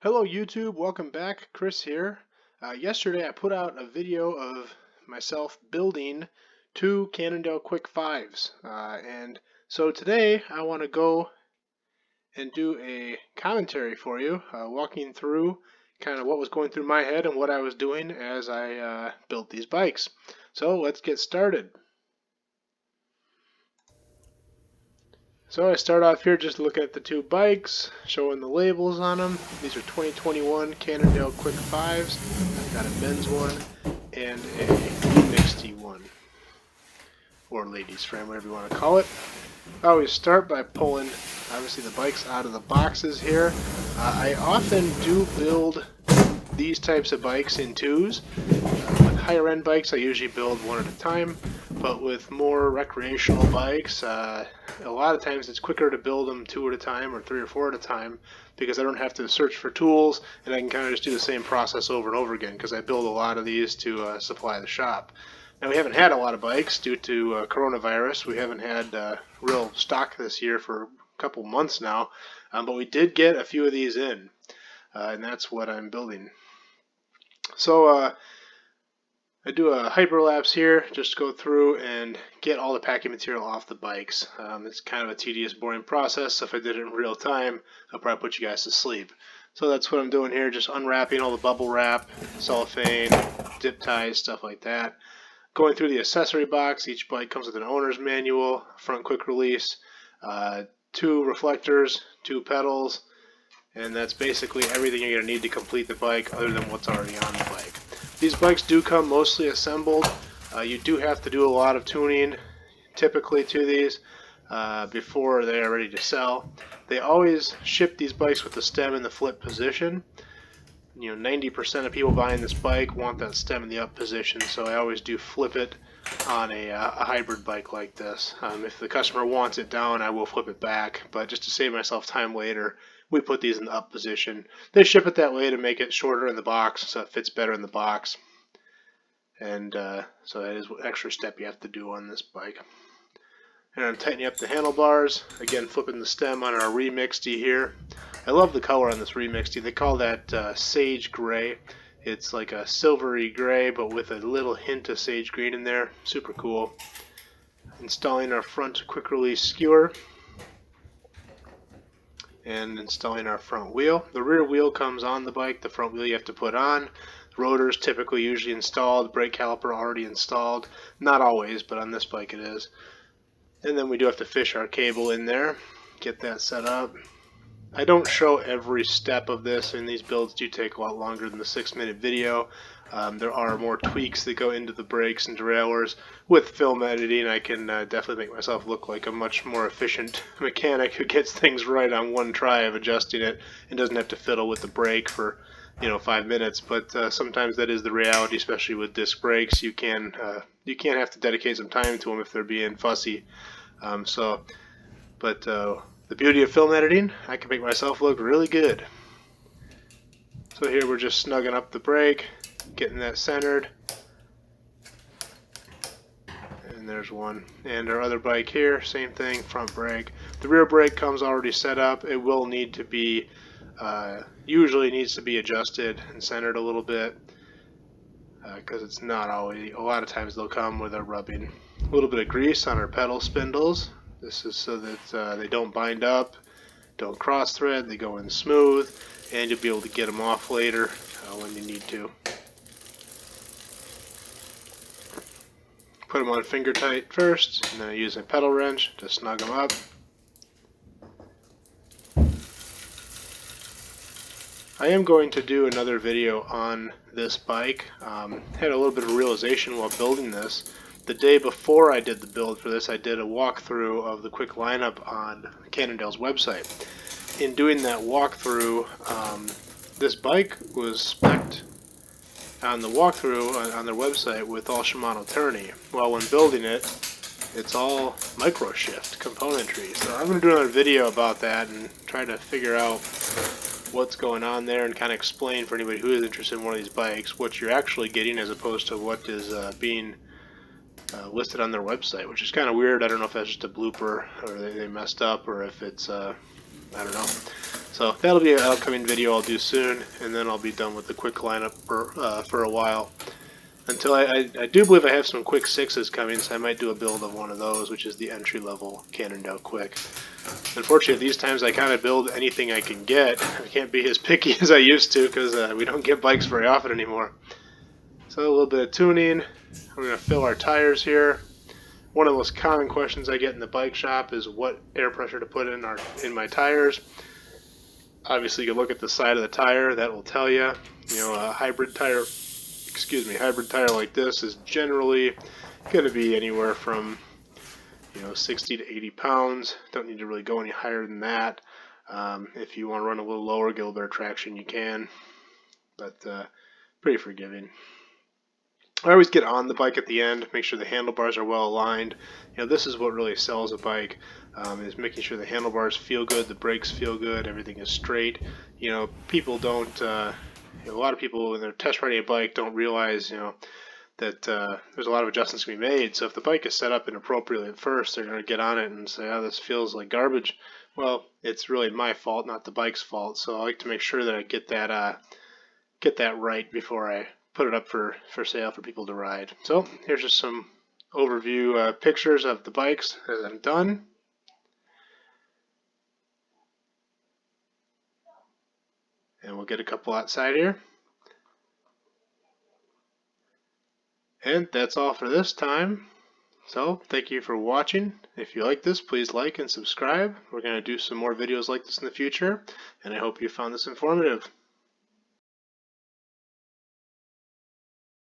Hello YouTube, welcome back. Chris here. Yesterday I put out a video of myself building two Cannondale Quick 5s. And so today I want to go and do a commentary for you, walking through kind of what was going through my head and what I was doing as I built these bikes. So let's get started. So I start off here just looking at the two bikes, showing the labels on them. These are 2021 Cannondale Quick 5s. I've got a men's one and a Remixte one, or ladies frame, whatever you want to call it. I always start by pulling, obviously, the bikes out of the boxes here. I often do build these types of bikes in twos. With higher end bikes I usually build one at a time, but with more recreational bikes a lot of times it's quicker to build them two at a time or three or four at a time, because I don't have to search for tools and I can kind of just do the same process over and over again, because I build a lot of these to supply the shop. Now, we haven't had a lot of bikes due to coronavirus. We haven't had real stock this year for a couple months now, but we did get a few of these in, and that's what I'm building. So I do a hyperlapse here, just go through and get all the packing material off the bikes. It's kind of a tedious, boring process, so if I did it in real time, I'll probably put you guys to sleep. So that's what I'm doing here, just unwrapping all the bubble wrap, cellophane, zip ties, stuff like that. Going through the accessory box. Each bike comes with an owner's manual, front quick release, two reflectors, two pedals, and that's basically everything you're going to need to complete the bike other than what's already on the bike. These bikes do come mostly assembled. You do have to do a lot of tuning typically to these before they are ready to sell. They always ship these bikes with the stem in the flip position. 90% of people buying this bike want that stem in the up position, so I always do flip it on a hybrid bike like this. If the customer wants it down, I will flip it back, but just to save myself time later, we put these in the up position. They ship it that way to make it shorter in the box, so it fits better in the box. And so that is an extra step you have to do on this bike. And I'm tightening up the handlebars. Again, flipping the stem on our Remixte here. I love the color on this Remixte. They call that sage gray. It's like a silvery gray, but with a little hint of sage green in there. Super cool. Installing our front quick release skewer. And installing our front wheel. The rear wheel comes on the bike. The front wheel you have to put on. The rotor's typically usually installed. Brake caliper already installed. Not always, but on this bike it is. And then we do have to fish our cable in there. Get that set up. I don't show every step of this, and these builds do take a lot longer than the 6-minute video. There are more tweaks that go into the brakes and derailleurs. With film editing, I can definitely make myself look like a much more efficient mechanic who gets things right on one try of adjusting it and doesn't have to fiddle with the brake for 5 minutes. But sometimes that is the reality, especially with disc brakes. You can have to dedicate some time to them if they're being fussy. The beauty of film editing, I can make myself look really good. So here we're just snugging up the brake, getting that centered. And there's one. And our other bike here, same thing, front brake. The rear brake comes already set up. It will need to be, usually needs to be adjusted and centered a little bit, because it's not always, a lot of times they'll come with a rubbing. A little bit of grease on our pedal spindles. This is so that they don't bind up, don't cross thread, they go in smooth, and you'll be able to get them off later when you need to. Put them on finger tight first, and then I use a pedal wrench to snug them up. I am going to do another video on this bike. Had a little bit of realization while building this. The day before I did the build for this, I did a walkthrough of the quick lineup on Cannondale's website. In doing that walkthrough, this bike was spec'd on the walkthrough on their website with all Shimano tourney. Well, when building it, it's all micro shift componentry. So I'm going to do another video about that and try to figure out what's going on there and kind of explain for anybody who is interested in one of these bikes what you're actually getting as opposed to what is being listed on their website, which is kind of weird. I don't know if that's just a blooper or they messed up, or if it's I don't know. So that'll be an upcoming video I'll do soon, and then I'll be done with the quick lineup for a while. Until I do believe I have some quick 6s coming, so I might do a build of one of those, which is the entry-level Cannondale Quick. Unfortunately, these times I kind of build anything I can get. I can't be as picky as I used to because we don't get bikes very often anymore. So a little bit of tuning. We're going to fill our tires here. One of the most common questions I get in the bike shop is what air pressure to put in my tires. Obviously, you can look at the side of the tire. That will tell you. You know, a hybrid tire like this is generally going to be anywhere from 60 to 80 pounds. Don't need to really go any higher than that. If you want to run a little lower, get a little better traction, you can, but pretty forgiving. I always get on the bike at the end, make sure the handlebars are well aligned. This is what really sells a bike, is making sure the handlebars feel good, the brakes feel good, everything is straight. People don't, a lot of people when they're test riding a bike don't realize, that there's a lot of adjustments to be made. So if the bike is set up inappropriately at first, they're going to get on it and say, oh, this feels like garbage. Well, it's really my fault, not the bike's fault. So I like to make sure that I get that right before I put it up for sale for people to ride. So here's just some overview pictures of the bikes as I'm done. And we'll get a couple outside here. And that's all for this time. So thank you for watching. If you like this, please like and subscribe. We're going to do some more videos like this in the future, and I hope you found this informative.